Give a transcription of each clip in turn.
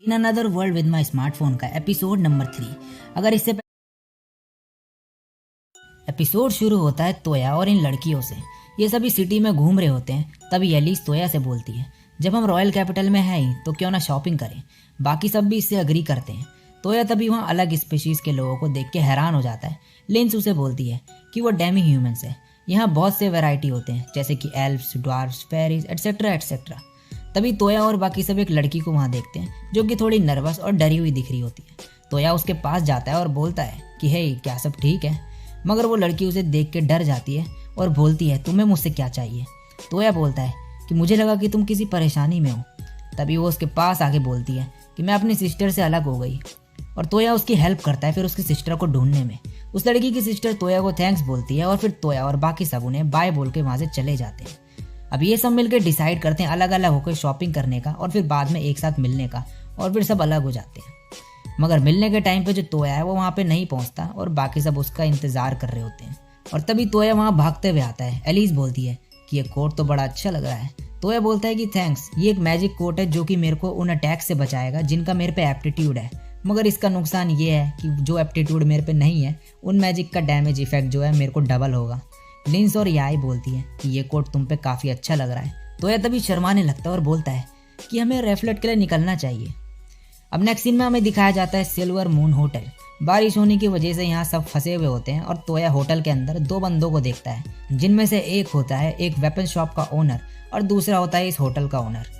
In another world with my smartphone का episode number 3। अगर इससे एपिसोड शुरू होता है तोया और इन लड़कियों से। ये सभी सिटी में घूम रहे होते हैं, तभी एलिस तोया से बोलती है, जब हम रॉयल कैपिटल में हैं ही तो क्यों ना शॉपिंग करें। बाकी सब भी इससे अग्री करते हैं। तोया तभी वहाँ अलग स्पीशीज के लोगों को देख के हैरान हो जाता है। लिंस उसे बोलती है कि वो डेमी ह्यूमंस है। यहाँ बहुत से वैरायटी होते हैं, जैसे कि elfs, dwarfs, fairies etcetera etcetera. तभी तोया और बाकी सब एक लड़की को वहाँ देखते हैं जो कि थोड़ी नर्वस और डरी हुई दिख रही होती है। तोया उसके पास जाता है और बोलता है कि हे, क्या सब ठीक है। मगर वो लड़की उसे देख के डर जाती है और बोलती है, तुम्हें मुझसे क्या चाहिए। तोया बोलता है कि मुझे लगा कि तुम किसी परेशानी में हो। तभी वो उसके पास आके बोलती है कि मैं अपनी सिस्टर से अलग हो गई, और तोया उसकी हेल्प करता है फिर उसकी सिस्टर को ढूंढने में। उस लड़की की सिस्टर तोया को थैंक्स बोलती है और फिर तोया और बाकी सब उन्हें बाय बोल के वहाँ से चले जाते हैं। अब ये सब मिलकर डिसाइड करते हैं अलग अलग होकर शॉपिंग करने का और फिर बाद में एक साथ मिलने का, और फिर सब अलग हो जाते हैं। मगर मिलने के टाइम पे जो तोया है वो वहाँ पे नहीं पहुँचता और बाकी सब उसका इंतजार कर रहे होते हैं। और तभी तोया वहाँ भागते हुए आता है। एलिस बोलती है कि ये कोट तो बड़ा अच्छा लग रहा है। तोया बोलता है कि थैंक्स, ये एक मैजिक कोट है जो कि मेरे को उन अटैक से बचाएगा जिनका मेरे पे एप्टीट्यूड है। मगर इसका नुकसान ये है कि जो एप्टीट्यूड मेरे पे नहीं है उन मैजिक का डैमेज इफेक्ट जो है मेरे को डबल होगा। लिंस और याई बोलती है कि ये कोट तुम पे काफ़ी अच्छा लग रहा है। तोया तभी शर्माने लगता है और बोलता है कि हमें रेफलेट के लिए निकलना चाहिए। अब नेक्स्ट सीन में हमें दिखाया जाता है सिल्वर मून होटल। बारिश होने की वजह से यहाँ सब फंसे हुए होते हैं और तोया होटल के अंदर दो बंदों को देखता है, जिनमें से एक होता है एक वेपन शॉप का ओनर और दूसरा होता है इस होटल का ओनर।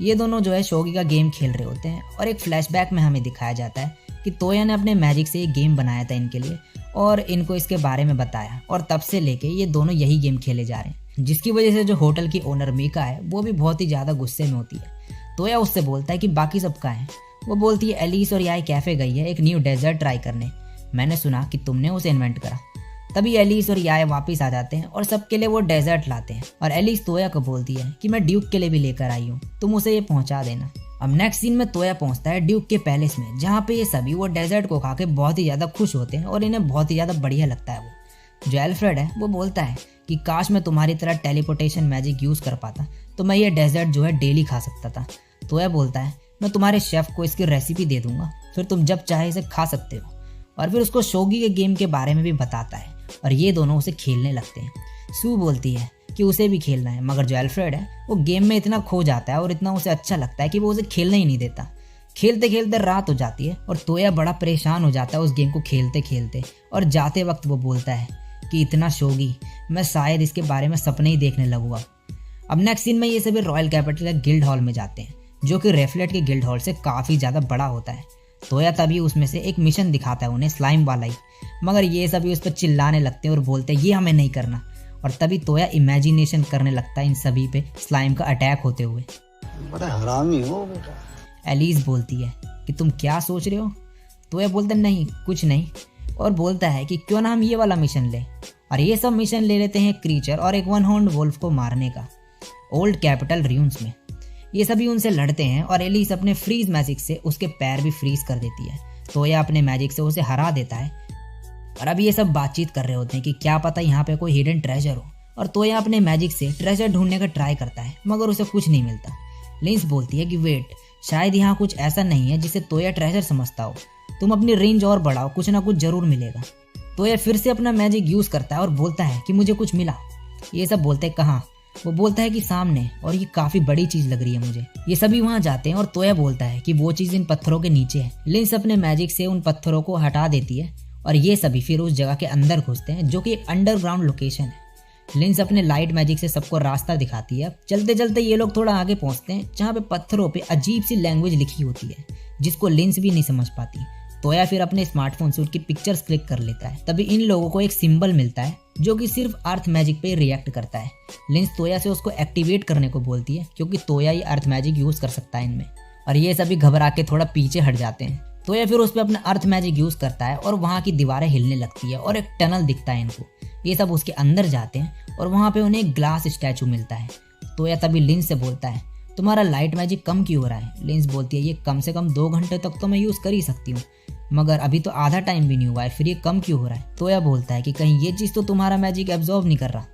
ये दोनों जो है शोगी का गेम खेल रहे होते हैं और एक फ्लैशबैक में हमें दिखाया जाता है कि तोया ने अपने मैजिक से एक गेम बनाया था इनके लिए और इनको इसके बारे में बताया, और तब से लेके ये दोनों यही गेम खेले जा रहे हैं, जिसकी वजह से जो होटल की ओनर मीका है वो भी बहुत ही ज़्यादा गुस्से में होती है। तोया उससे बोलता है कि बाकी सब कहाँ हैं। वो बोलती है एलिस और याई कैफ़े गई है एक न्यू डेजर्ट ट्राई करने, मैंने सुना कि तुमने उसे इन्वेंट करा। तभी एलिस और याई वापस आ जाते हैं और सबके लिए वो डेजर्ट लाते हैं, और एलिस तोया को बोलती है कि मैं ड्यूक के लिए भी लेकर आई हूँ, तुम उसे ये पहुँचा देना। अब नेक्स्ट सीन में तोया पहुँचता है ड्यूक के पैलेस में, जहाँ पे ये सभी वो डेजर्ट को खा के बहुत ही ज़्यादा खुश होते हैं और इन्हें बहुत ही ज़्यादा बढ़िया लगता है। वो जो एल्फ्रेड है वो बोलता है कि काश मैं तुम्हारी तरह टेलीपोर्टेशन मैजिक यूज़ कर पाता तो मैं ये डेजर्ट जो है डेली खा सकता था। तोया बोलता है मैं तुम्हारे शेफ़ को इसकी रेसिपी दे दूंगा, फिर तुम जब चाहे इसे खा सकते हो। और फिर उसको शोगी के गेम के बारे में भी बताता है और ये दोनों उसे खेलने लगते हैं। सू बोलती है कि उसे भी खेलना है, मगर जो एल्फ्रेड है वो गेम में इतना खो जाता है और इतना उसे अच्छा लगता है कि वो उसे खेलने ही नहीं देता। खेलते खेलते रात हो जाती है और तोया बड़ा परेशान हो जाता है उस गेम को खेलते खेलते, और जाते वक्त वो बोलता है कि इतना शोगी, मैं शायद इसके बारे में सपने ही देखने लगूंगा। अब नेक्स्ट सीन में ये सभी रॉयल कैपिटल के गिल्ड हॉल में जाते हैं, जो कि रेफलेट के गिल्ड हॉल से काफ़ी ज़्यादा बड़ा होता है। तोया तभी उसमें से एक मिशन दिखाता है उन्हें स्लाइम वाला ही, मगर ये सभी उस पर चिल्लाने लगते हैं और बोलते हैं ये हमें नहीं करना। और तभी तोया इमेजिनेशन करने लगता है इन सभी पे स्लाइम का अटैक होते हुए। बड़ा हरामी हो बेटा। एलिस बोलती है कि तुम क्या सोच रहे हो। तोया बोलता नहीं कुछ नहीं, और बोलता है कि क्यों ना हम ये वाला मिशन लें। और ये सब मिशन ले लेते हैं क्रीचर और एक वन हॉर्न्ड वुल्फ को मारने का ओल्ड कैपिटल र्यून्स में। ये सभी उनसे लड़ते हैं और एलिस अपने फ्रीज मैजिक से उसके पैर भी फ्रीज कर देती है। तोया अपने मैजिक से उसे हरा देता है। और अब ये सब बातचीत कर रहे होते हैं कि क्या पता यहाँ पे कोई हिडन ट्रेजर हो, और तोया अपने मैजिक से ट्रेजर ढूंढने का ट्राई करता है, मगर उसे कुछ नहीं मिलता। लिंस बोलती है कि वेट, शायद यहाँ कुछ ऐसा नहीं है जिसे तोया ट्रेजर समझता हो, तुम अपनी रेंज और बढ़ाओ, कुछ ना कुछ जरूर मिलेगा। तोया फिर से अपना मैजिक यूज करता है और बोलता है कि मुझे कुछ मिला। ये सब बोलते हैं कहाँ। वो बोलता है कि सामने, और ये काफी बड़ी चीज लग रही है मुझे। ये सभी वहां जाते हैं और तोया बोलता है कि वो चीज इन पत्थरों के नीचे है। लिंस अपने मैजिक से उन पत्थरों को हटा देती है और ये सभी फिर उस जगह के अंदर घुसते हैं, जो कि एक अंडरग्राउंड लोकेशन है। लिंस अपने लाइट मैजिक से सबको रास्ता दिखाती है। चलते चलते ये लोग थोड़ा आगे पहुंचते हैं, जहाँ पे पत्थरों पे अजीब सी लैंग्वेज लिखी होती है, जिसको लिंस भी नहीं समझ पाती। तोया फिर अपने स्मार्टफोन से उनकी पिक्चर्स क्लिक कर लेता है। तभी इन लोगों को एक सिंबल मिलता है जो कि सिर्फ अर्थ मैजिक पे रिएक्ट करता है। लिंस तोया से उसको एक्टिवेट करने को बोलती है, क्योंकि तोया ही अर्थ मैजिक यूज कर सकता है इनमें। और ये सभी घबरा के थोड़ा पीछे हट जाते हैं। तोया फिर उस पर अपना अर्थ मैजिक यूज करता है और वहाँ की दीवारें हिलने लगती है और एक टनल दिखता है इनको। ये सब उसके अंदर जाते हैं और वहाँ पे उन्हें एक ग्लास स्टैचू मिलता है। तोया तभी लिंस से बोलता है तुम्हारा लाइट मैजिक कम क्यों हो रहा है। लिंस बोलती है ये कम से कम 2 घंटे तक तो मैं यूज कर ही सकती हूँ, मगर अभी तो आधा टाइम भी नहीं हुआ है, फिर ये कम क्यों हो रहा है। तोया बोलता है कि कहीं ये चीज़ तो तुम्हारा मैजिक एब्जॉर्ब नहीं कर रहा।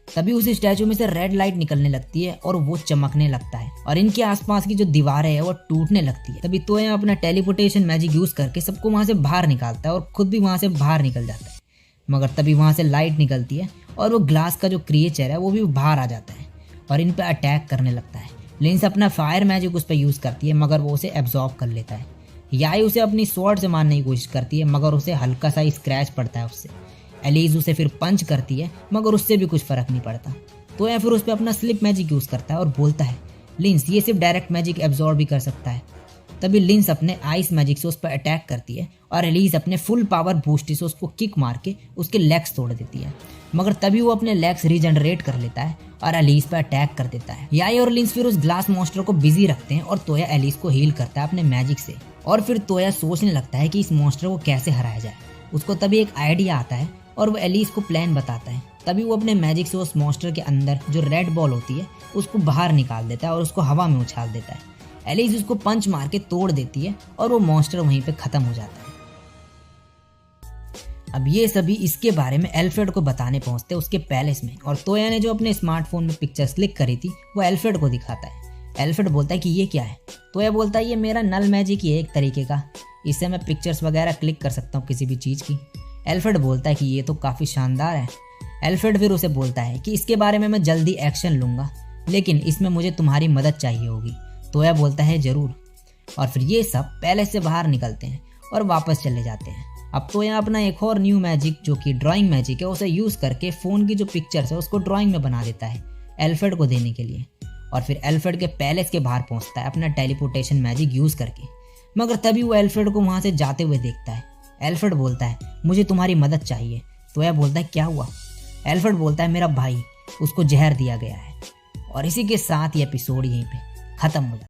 तभी उस स्टैचू में से रेड लाइट निकलने लगती है और वो चमकने लगता है और इनके आसपास की जो दीवारें है वो टूटने लगती है। तभी तोया अपना टेलीपोर्टेशन मैजिक यूज करके सबको वहां से बाहर निकालता है और खुद भी वहां से बाहर निकल जाता है। मगर तभी वहां से लाइट निकलती है और वो ग्लास का जो क्रिएचर है वो भी बाहर आ जाता है और इन पे अटैक करने लगता है। लिंस अपना फायर मैजिक उस पर यूज करती है मगर वो उसे एब्जॉर्ब कर लेता है। याई उसे अपनी स्वॉर्ड से मारने की कोशिश करती है मगर उसे हल्का सा स्क्रैच पड़ता है उससे। एलिस उसे फिर पंच करती है मगर उससे भी कुछ फर्क नहीं पड़ता। तो या फिर उस पर अपना स्लिप मैजिक यूज करता है और बोलता है लिंस ये सिर्फ डायरेक्ट मैजिक एब्जॉर्ब भी कर सकता है। तभी लिंस अपने आइस मैजिक से उस पर अटैक करती है और एलिस अपने फुल पावर बूस्ट से उसको किक मार के उसके लेग्स तोड़ देती है। मगर तभी वो अपने लेग्स रीजनरेट कर लेता है और एलिस पर अटैक कर देता है। याई और लिंस फिर उस ग्लास मॉन्स्टर को बिजी रखते हैं और तोया एलिस को हील करता है अपने मैजिक से। और फिर तोया सोचने लगता है कि इस मॉन्स्टर को कैसे हराया जाए। उसको तभी एक आइडिया आता है और वो एलिस को प्लान बताता है। तभी वो अपने मैजिक से उस मॉन्स्टर के अंदर जो रेड बॉल होती है उसको बाहर निकाल देता है और उसको हवा में उछाल देता है। एलिस उसको पंच मार के तोड़ देती है और वो मॉन्स्टर वहीं पे खत्म हो जाता है। अब ये सभी इसके बारे में एल्फ्रेड को बताने पहुंचते उसके पैलेस में और तोया ने जो अपने स्मार्टफोन में पिक्चर्स क्लिक करी थी वो एल्फ्रेड को दिखाता है। एल्फ्रेड बोलता है कि ये क्या है। तोया बोलता है ये मेरा नल मैजिक ही है एक तरीके का, इससे मैं पिक्चर्स वगैरह क्लिक कर सकता हूँ किसी भी चीज़ की। एल्फ्रेड बोलता है कि ये तो काफ़ी शानदार है। एल्फ्रेड फिर उसे बोलता है कि इसके बारे में मैं जल्दी एक्शन लूँगा लेकिन इसमें मुझे तुम्हारी मदद चाहिए होगी। तोया बोलता है ज़रूर। और फिर ये सब पैलेस से बाहर निकलते हैं और वापस चले जाते हैं। अब तोया अपना एक और न्यू मैजिक जो कि ड्राइंग मैजिक है उसे यूज़ करके फ़ोन की जो पिक्चर्स है उसको ड्राइंग में बना देता है एल्फ्रेड को देने के लिए। और फिर एल्फ्रेड के पैलेस के बाहर पहुंचता है अपना टेलीपोर्टेशन मैजिक यूज़ करके। मगर तभी वो एल्फ्रेड को वहाँ से जाते हुए देखता है। एल्फ्रेड बोलता है मुझे तुम्हारी मदद चाहिए। तोया बोलता है क्या हुआ। एल्फ्रेड बोलता है मेरा भाई, उसको जहर दिया गया है। और इसी के साथ ये एपिसोड यहीं पे ख़त्म हो जाता है।